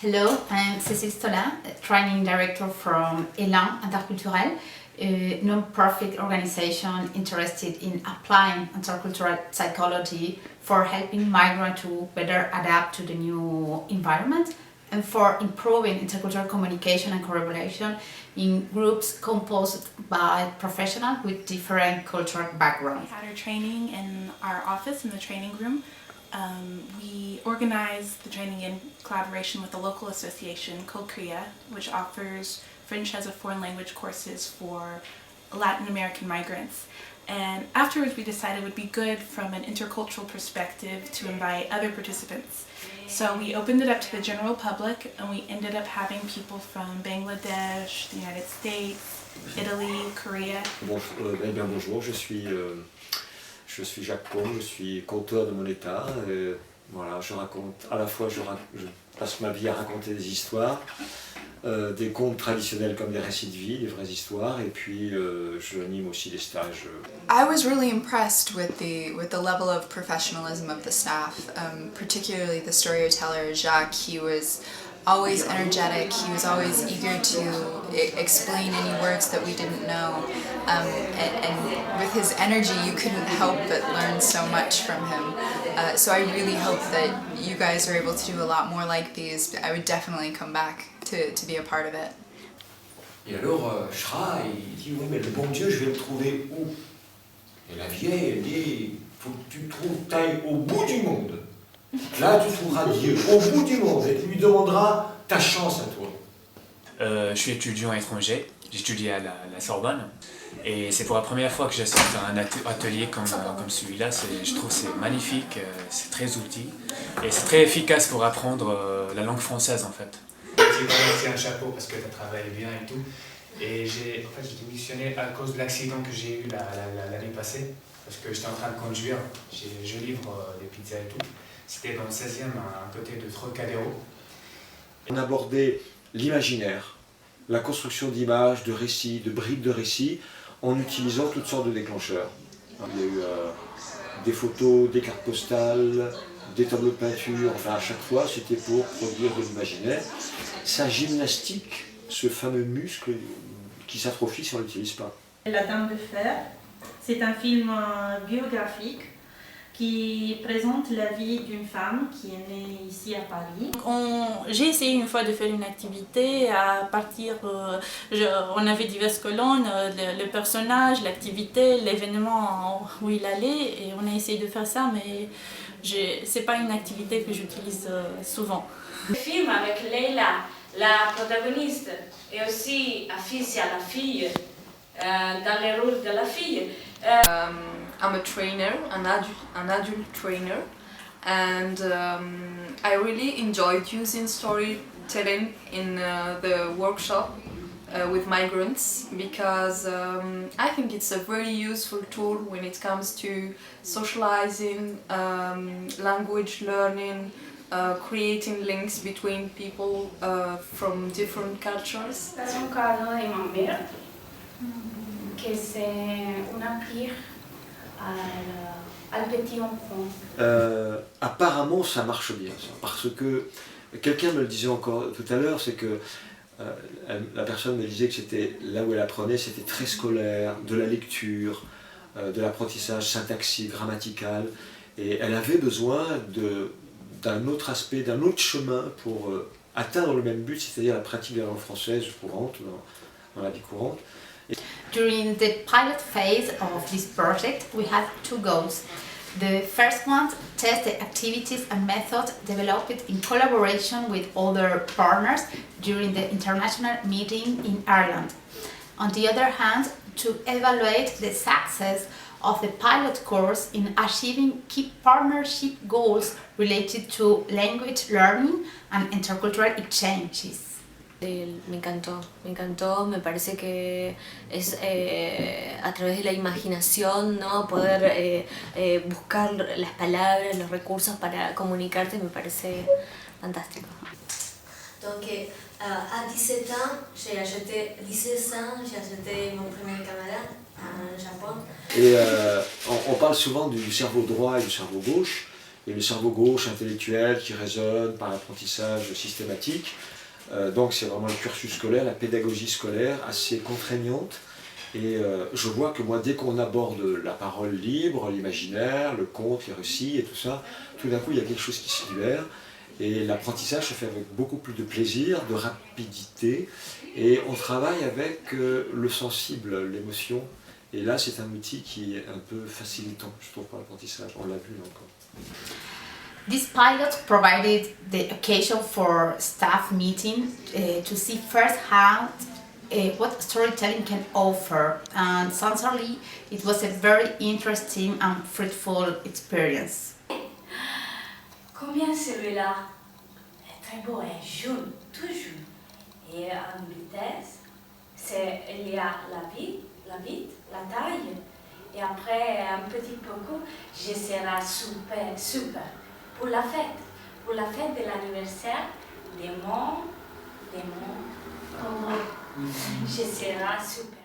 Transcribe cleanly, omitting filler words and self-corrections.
Hello, I'm Cécile Stola, training director from Elan Interculturel, a non-profit organization interested in applying intercultural psychology for helping migrants to better adapt to the new environment and for improving intercultural communication and collaboration in groups composed by professionals with different cultural backgrounds. We had our training in our office in the training room. We organized the training in collaboration with the local association, COCREA, which offers French as a foreign language courses for Latin American migrants. And afterwards we decided it would be good from an intercultural perspective to invite other participants. So we opened it up to the general public and we ended up having people from Bangladesh, the United States, Italy, Korea. Bonjour, je suis Jacques Combe, je suis conteur de mon état. Et voilà, je raconte, à la fois je passe ma vie à raconter des histoires, des contes traditionnels comme des récits de vie, des vraies histoires, et puis je anime aussi des stages. I was really impressed with the level of professionalism of the staff, particularly the storyteller Jacques. He was always energetic, he was always eager to explain any words that we didn't know, and with his energy you couldn't help but learn so much from him. So I really hope that you guys are able to do a lot more like these. I would definitely come back to be a part of it. Et alors Shra, il dit oui mais le bon Dieu je vais le trouver où? Et la vieille elle dit faut que tu t'ailles au bout du monde. Là, tu trouveras Dieu au bout du monde et tu lui demanderas ta chance à toi. Je suis étudiant étranger, j'étudie à la Sorbonne et c'est pour la première fois que j'assiste à un atelier comme celui-là. Je trouve que c'est magnifique, c'est très outil et c'est très efficace pour apprendre la langue française en fait. C'est un chapeau parce que tu as travaillé bien et tout. Et j'ai démissionné à cause de l'accident que j'ai eu l'année passée parce que j'étais en train de conduire, je livre des pizzas et tout. C'était dans le 16e, à côté de Trocadéro. On abordait l'imaginaire, la construction d'images, de récits, de bribes de récits, en utilisant toutes sortes de déclencheurs. Il y a eu des photos, des cartes postales, des tableaux de peinture, enfin à chaque fois c'était pour produire de l'imaginaire. Sa gymnastique, ce fameux muscle qui s'atrophie si on ne l'utilise pas. La Dame de Fer, c'est un film biographique qui présente la vie d'une femme qui est née ici à Paris. J'ai essayé une fois de faire une activité à partir, on avait diverses colonnes, le personnage, l'activité, l'événement où il allait et on a essayé de faire ça mais c'est pas une activité que j'utilise souvent. Le film avec Leila, la protagoniste, et aussi Afisia, la fille, dans le rôle de la fille. I'm a trainer, an adult trainer, and I really enjoyed using storytelling in the workshop with migrants because I think it's a very useful tool when it comes to socializing, language learning, creating links between people from different cultures. Un cadeau de ma mère, que c'est una pierre al petit enfant. Apparemment ça marche bien ça, parce que quelqu'un me le disait encore tout à l'heure, c'est que la personne me disait que c'était là où elle apprenait, c'était très scolaire, de la lecture, de l'apprentissage syntaxique, grammatical, et elle avait besoin d'un autre aspect, d'un autre chemin pour atteindre le même but, c'est-à-dire la pratique de la langue française courante, dans la vie courante. During the pilot phase of this project, we had two goals. The first one, test the activities and methods developed in collaboration with other partners during the international meeting in Ireland. On the other hand, to evaluate the success of the pilot course in achieving key partnership goals related to language learning and intercultural exchanges. Me encantó, me parece que es a través de la imaginación, ¿no? Poder buscar las palabras, los recursos para comunicarte, me parece fantástico. Donc à 17 ans, j'ai acheté mon premier caméra au Japon. Et on parle souvent du cerveau droit et du cerveau gauche, et le cerveau gauche intellectuel qui résonne par l'apprentissage systématique. Donc c'est vraiment le cursus scolaire, la pédagogie scolaire assez contraignante. Et je vois que moi, dès qu'on aborde la parole libre, l'imaginaire, le conte, les récits et tout ça, tout d'un coup il y a quelque chose qui se libère. Et l'apprentissage se fait avec beaucoup plus de plaisir, de rapidité. Et on travaille avec le sensible, l'émotion. Et là, c'est un outil qui est un peu facilitant, je trouve, pour l'apprentissage. On l'a vu là encore. This pilot provided the occasion for staff meeting to see firsthand what storytelling can offer, and sincerely, it was a very interesting and fruitful experience. Combien celui-là est très beau et jaune, tout jaune. Et en vitesse, il y a la vide, la taille. Et après un petit peu, je serai super. Pour la fête de l'anniversaire de mon je serai super.